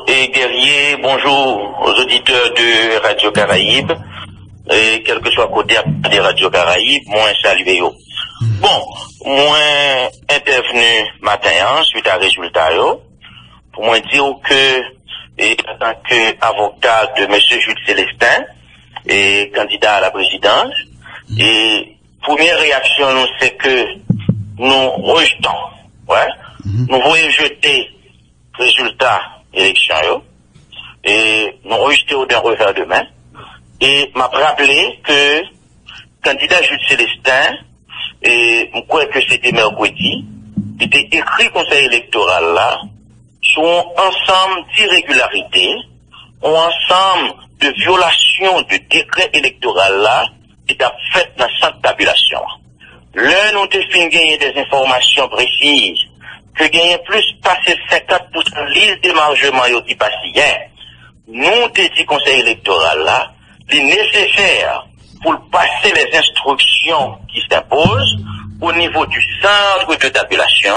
et guerrier, bonjour aux auditeurs de Radio Caraïbe, et quel que soit côté de Radio Caraïbe, moi salué. Bon, moi intervenu matin suite à résultat pour moi dire que et en tant qu'avocat de monsieur Jules Célestin et candidat à la présidence, et première réaction nous c'est que nous rejetons, nous voulons jeter résultat élection et nous rejeter d'un revers de main et m'a rappelé que candidat Jules Célestin et je crois que c'était mercredi, il était écrit conseil électoral là sur un ensemble d'irrégularités, un ensemble de violations du décret électoral là qui a fait dans cette tabulation. Là, nous devons gagner des informations précises, que gagner plus passer 50% liste d'émargement qui passe hier. Nous, dit conseil électoral là, il est nécessaire pour passer les instructions qui s'imposent au niveau du centre de tabulation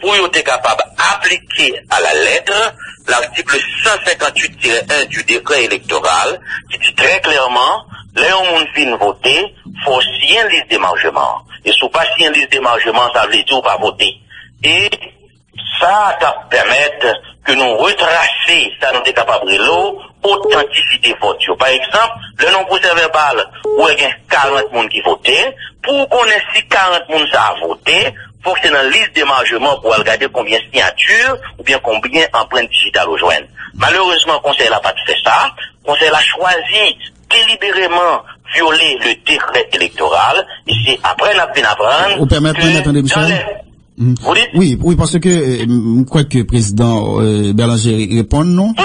pour être capable d'appliquer à la lettre l'article 158-1 du décret électoral qui dit très clairement, là où on vient voter, faut signer une liste d'émargement. Et si on pas signer une liste d'émargement, ça veut dire pas voter. Et ça va permettre que nous retracer, ça nous est capable de l'eau, authenticité vote. Par exemple, le nom procès verbal, où il y a 40 personnes qui votent, pour qu'on ait si 40 personnes à voter, faut que c'est dans la liste d'émargement pour regarder combien de signatures ou bien combien d'empreintes digitales au joindre. Malheureusement, le conseil n'a pas fait ça. Le conseil a choisi délibérément violer le décret électoral. Et c'est après la peine à prendre. Vous permettez de m'attendre, Michel? Oui, parce que je crois que le président Bélanger répond non. Non.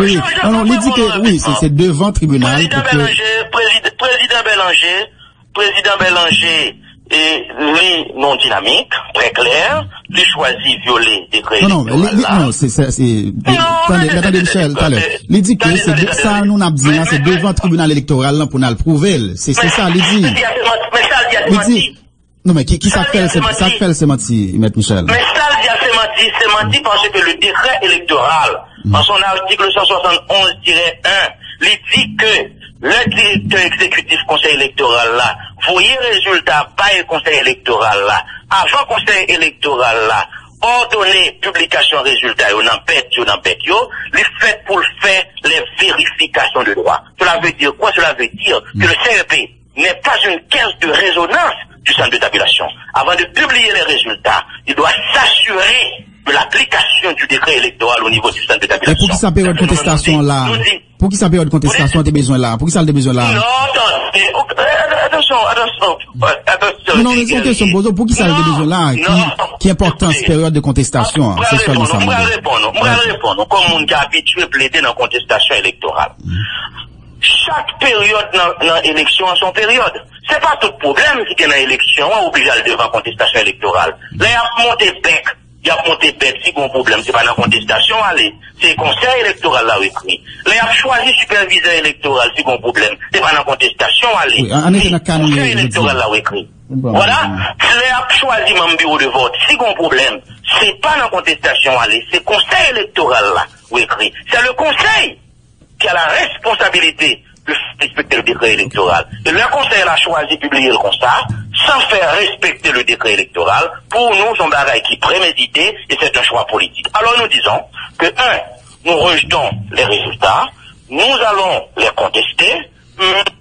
Oui, il dit que oui, c'est devant le tribunal. Président Bélanger et lui non dynamique, très clair, lui choisit violer des décrets. Non, attendez Michel, tout à l'heure. Il dit que c'est ça, nous n'a dit, c'est devant le tribunal électoral pour nous le prouver. C'est ça, il dit. Il dit. Non, mais qui ça fait, c'est menti, M. Michel? Mais ça, c'est menti parce que le décret électoral, en son article 171-1, il dit que le directeur exécutif conseil électoral là, voyez résultat, pas le conseil électoral là, avant conseil électoral là, ordonner publication résultat, on empête, les fait pour faire les vérifications de droit. Cela veut dire quoi? Cela veut dire que le CEP n'est pas une caisse de résonance du centre de tabulation. Avant de publier les résultats, il doit s'assurer de l'application du décret électoral au niveau du centre de tabulation. Et pour qui sa période de contestation là? Pour qui sa période de contestation a des besoins là? Pour qui ça a des besoins là? Non, attention. Non, mais c'est une question posée. Pour qui ça a des besoins là? Qui importance période de contestation? C'est ça, on va répondre. Comme on est habitué à plaider dans la contestation électorale. Chaque période dans l'élection a son période. C'est pas tout problème qui est dans l'élection, on oblige à le devant contestation électorale. Là, il y a monté bec, si bon problème, c'est pas dans la contestation, allez. C'est le conseil électoral là écrit. Là, il y a choisi superviseur électoral, si bon problème, c'est pas dans la contestation, allez. Oui, conseil électoral là écrit. Voilà. Là, il y a choisi mon bureau de vote, si bon problème, c'est pas dans la contestation, allez. C'est conseil électoral là écrit. C'est le conseil qui a la responsabilité de respecter le décret électoral. Et le conseil a choisi de publier le constat sans faire respecter le décret électoral. Pour nous, c'est un bagage qui est prémédité et c'est un choix politique. Alors nous disons que, nous rejetons les résultats, nous allons les contester,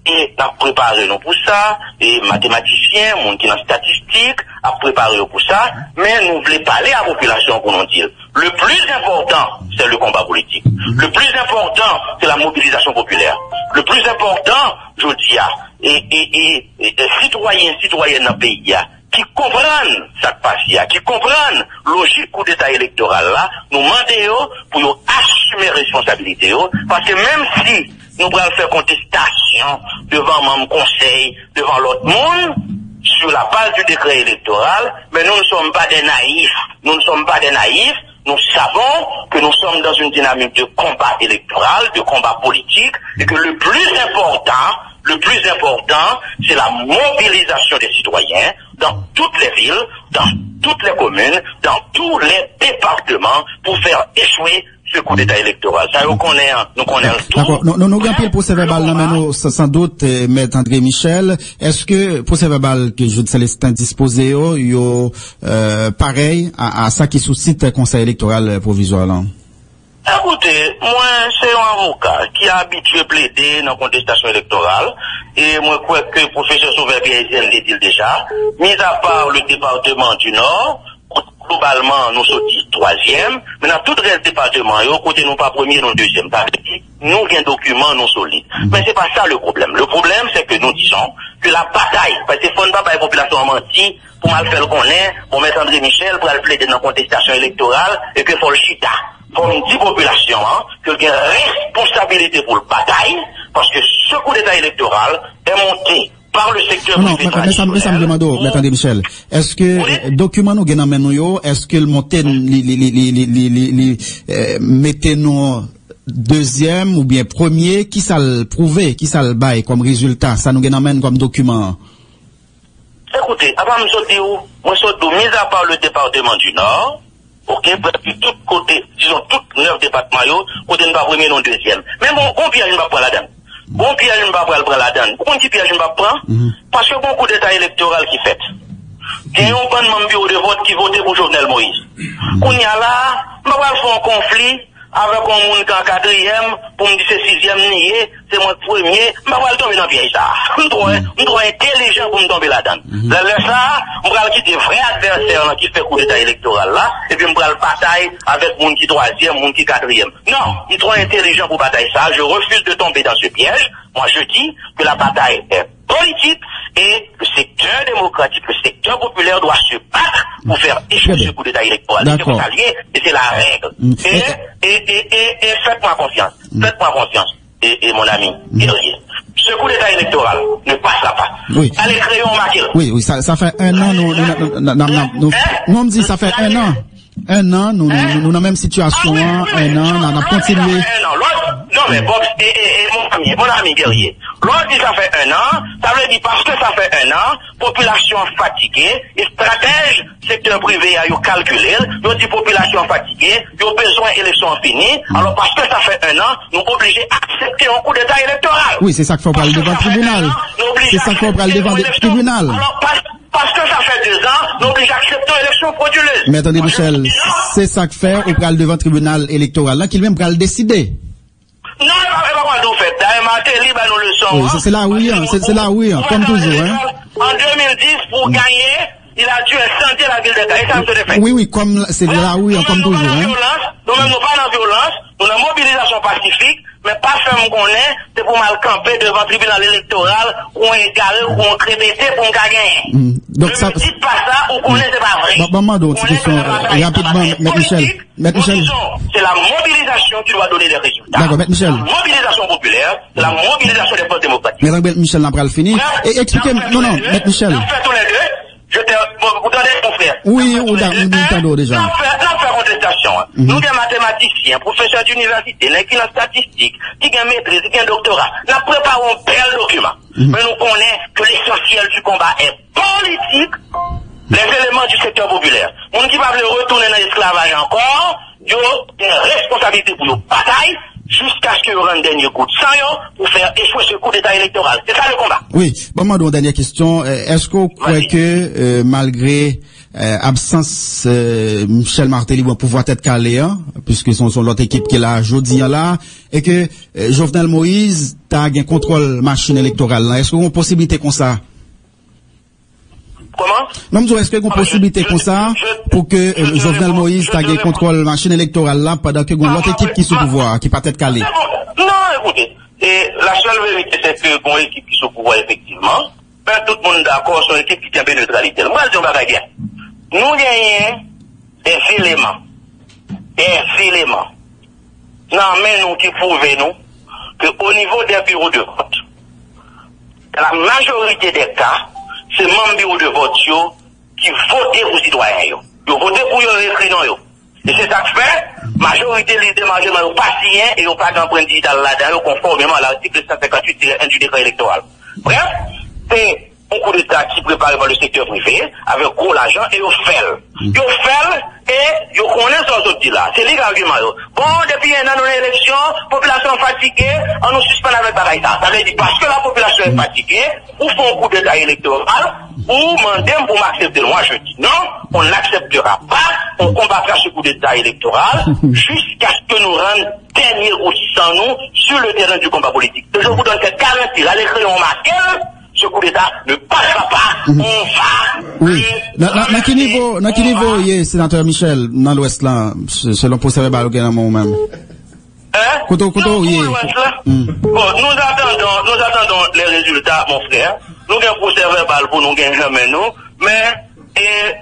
et à préparer nous pour ça, et mathématiciens, monde qui est en statistique, à préparer pour ça, mais nous voulons parler à la population pour nous dire. Le plus important, c'est le combat politique. Le plus important, c'est la mobilisation populaire. Le plus important, je dis, et citoyennes dans le pays, qui comprennent ça passe, qui comprennent logique coup d'état électoral là, nous demandons pour assumer responsabilité, parce que même si nous allons faire contestation devant mon conseil, devant l'autre monde, sur la base du décret électoral, mais nous ne sommes pas des naïfs, nous savons que nous sommes dans une dynamique de combat électoral, de combat politique, et que le plus important, c'est la mobilisation des citoyens dans toutes les villes, dans toutes les communes, dans tous les départements, pour faire échouer ce coup d'état électoral. Ça, nous connaissons tout. D'accord. Nous avons pris le procès verbal, mais sans doute, Maître André Michel, est-ce que le procès verbal que Jude Célestin disposé, pareil à ça qui suscite le conseil électoral provisoire, là? Écoutez, moi, c'est un avocat qui a habitué à plaider dans la contestation électorale, et moi, je crois que le professeur Sauveur-Pierre l'a dit déjà, mis à part le département du Nord, globalement, nous sommes 3e, mais dans tout le reste du département, côté nous pas premier, nous deuxième. Nous avons un document non solide. Mais c'est pas ça le problème. Le problème, c'est que nous disons que la bataille, parce que faut pas la population a menti, pour mal faire le connaître, pour mettre André Michel, pour aller plaider dans la contestation électorale, et que faut le chita. Pour une petite population, qu'il y a une responsabilité pour le bataille, parce que ce coup d'état électoral est monté par le secteur privé. Non, mais ça me demande, Maître Michel, est-ce que document nous gagnons nous, est-ce que le monté mettez nous deuxième ou bien premier, qui ça le prouve, qui ça le bail comme résultat, ça nous gagne comme document? Écoutez, avant de sortir où, moi surtout mis à part le département du Nord, ok, puis tout côté, disons toutes 9 départements, côté nous pas premier, non deuxième. Mais bon, combien nous va prendre la donne? Bon piège ne va pas prendre la donne. Pourquoi dit piège ne va pas prendre? Parce que bon coup d'état électoral qui fait. Il y a un bon membre bureau de vote qui votait pour Jovenel Moïse. On y a là, on va faire un conflit avec un monde qui est en 4e, pour me dire c'est 6e nié, c'est moi le premier, je vais tomber dans le piège ça. Je dois intelligent pour me tomber là-dedans. Là, ça, je vais quitter vrai adversaire qui fait coup d'état électoral là, et puis je vais bataille avec monde qui 3e, monde qui 4e. Non, il est trop intelligent pour batailler ça. Je refuse de tomber dans ce piège. Moi, je dis que la bataille est politique et le secteur démocratique, le secteur populaire doit se battre pour faire échouer ce coup d'état électoral. C'est pour s'allier et c'est la règle. Et faites-moi confiance. Faites-moi confiance. Et mon ami, guerrier. Ce coup d'état électoral ne passera pas. Oui. Allez, créons maquille. Oui, ça fait un an, nous on me dit ça fait un an. Un an, nous dans la même situation, un an, on a continué. Non, mais Bob, mon ami guerrier, l'autre dit ça fait un an, ça veut dire parce que ça fait un an, population fatiguée, et stratège, secteur privé a calculé, nous dit population fatiguée, ils ont besoin d'élections finies, alors parce que ça fait un an, nous obligés d'accepter un coup d'état électoral. Oui, c'est ça qu'il faut parler devant le tribunal. C'est ça qu'il faut parler devant le tribunal. Alors, parce que ça fait 2 ans, nous obligés d'accepter l'élection frauduleuse. Mais attendez, Michel, c'est ça que fait, on parle devant le tribunal électoral, là, qu'il même le décider. Non, pas nous fait. Nous le sommes. Oui, c'est là oui, c'est là oui, comme toujours, hein. En 2010, pour gagner, il a dû incender la ville de Caen. Et ça se fait. Oui, comme, c'est là oui, comme toujours, hein. Nous-mêmes, nous pas dans violence, nous avons mobilisation pacifique, mais pas faire qu'on est, c'est pour mal camper devant le tribunal électoral, ou un égaré, ou un crépété pour gagner. Donc ça, ne dites pas ça, ou qu'on est, c'est pas vrai. Maman, donc, c'est question, rapidement, Maître Michel. C'est la mobilisation qui doit donner des résultats. D'accord, Maître Michel. La mobilisation populaire, c'est la mobilisation des forces démocratiques. Maître Michel n'a pas le fini. Et expliquez-moi, non, Maître Michel. Vous donnez mon frère. Oui, ou dans déjà. L'affaire contestation. Nous, des mathématiciens, professeurs d'université, qui ont statistique, qui ont maîtrise, qui ont doctorat. Nous préparons un bel document. Mais nous connaissons que l'essentiel du combat est politique. Les éléments du secteur populaire. Moun qui va retourner dans l'esclavage encore, ils ont une responsabilité pour nos batailles, jusqu'à ce qu'ils rendent dernier coup de sang pour faire échouer ce coup d'état électoral. C'est ça le combat. Oui. Bon, moi, dernière question. Est-ce qu'on croit que, malgré absence Michel Martelly va pouvoir être calé, hein, puisque son l'autre équipe qui est là jeudi là, et que Jovenel Moïse a un contrôle machine électorale là. Est-ce qu'on a une possibilité comme ça? Comment? Non, est-ce qu'il y a une possibilité comme ça pour que Jovenel Moïse ait un contrôle machine électorale là pendant que l'autre équipe qui est sous pouvoir, qui peut être calée? Non, écoutez, la seule vérité c'est que bon équipe qui est sous pouvoir effectivement, ben tout le monde est d'accord sur une équipe qui tient bien neutralité. Moi je dis on va bien. Nous gagnons des éléments. Non, mais nous qui prouvent nous que au niveau des bureaux de vote, la majorité des cas, c'est membres bureau de vote qui votent pour les citoyens. Ils votent pour les écrits. Et c'est ça que fait, majorité des démargements pas signé et ils pas d'empreinte digitale là-dedans, conformément à l'article 158-1 du décret électoral. Bref, c'est un coup d'état qui est préparé par le secteur privé, avec gros l'argent, et ils fait et yo connaît ce autres là. C'est l'argument. Bon, depuis un an dans l'élection, population fatiguée, on nous suspend avec bagaille ça. Ça veut dire parce que la population est fatiguée, ou font un coup d'état électoral, ou mandem pour m'accepter. Moi je dis non, on n'acceptera pas, on combattra ce coup d'état électoral jusqu'à ce que nous rendions dernier sans nous sur le terrain du combat politique. Je vous donne cette garantie, là les crayons marqués, ce coup d'état ne passera pas, on va. Oui. Dans quel niveau, sénateur Michel, dans l'Ouest là, selon procès verbal, ou même? Koto, oui. Bon, nous attendons les résultats, mon frère. Nous avons un procès verbal pour nous gagner jamais nous, mais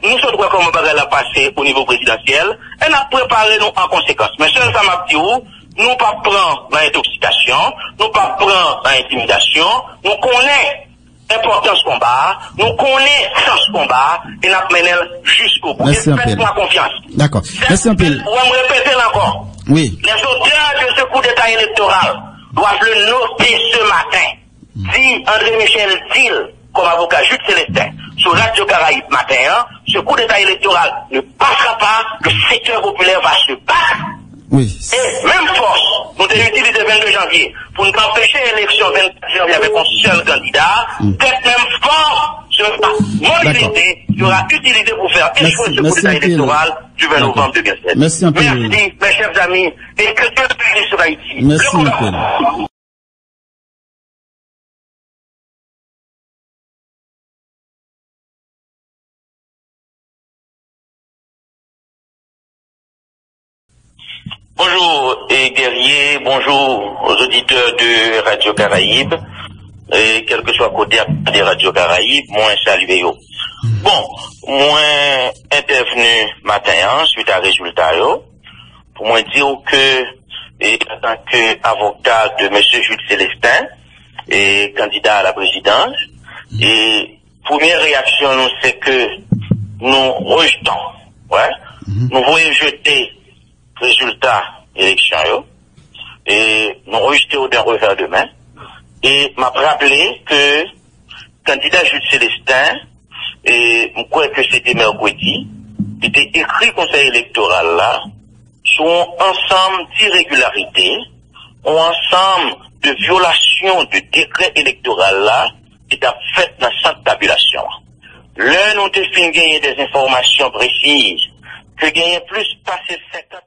nous sommes comment on va la passer au niveau présidentiel, et nous avons préparé nous en conséquence. Mais seul ça m'a dit où, nous pas prendre l'intoxication, nous pas prendre l'intimidation, nous connaissons l'importance combat, nous connaissons ce combat, et nous menons jusqu'au bout. Faites-moi confiance. D'accord. Merci un peu. On va répéter encore. Oui. Les auteurs de ce coup d'état électoral doivent le noter ce matin. Si André Michel dit, comme avocat Jules Célestin, sur Radio Caraïbe matin, ce coup d'état électoral ne passera pas, le secteur populaire va se battre. Oui. Et même force, nous devons utiliser le 22 janvier pour nous empêcher l'élection 24 janvier avec un seul candidat. Cette même force sera mobilisée, sera utilisée pour faire échouer ce coup d'état électoral du 20 novembre 2007. Merci un peu. Merci, mes chers amis, et que Dieu bénisse sur Haïti. Merci un peu. Bonjour et guerriers, bonjour aux auditeurs de Radio Caraïbe, et quel que soit côté des Radio Caraïbe, moi salué yo. Bon, moi intervenu matin suite à résultat yo, pour moi dire que en tant qu'avocat de monsieur Jules Célestin et candidat à la présidence, et première réaction nous c'est que nous rejetons, nous voulons jeter résultat élection et nous rejeter d'un revers de main et m'a rappelé que candidat Jules Célestin et je crois que c'était mercredi il était écrit conseil électoral là sur un ensemble d'irrégularités un ensemble de violations de décret électoral là qui a fait dans cette tabulation. Là nous avons gagner des informations précises que gagner plus passer 50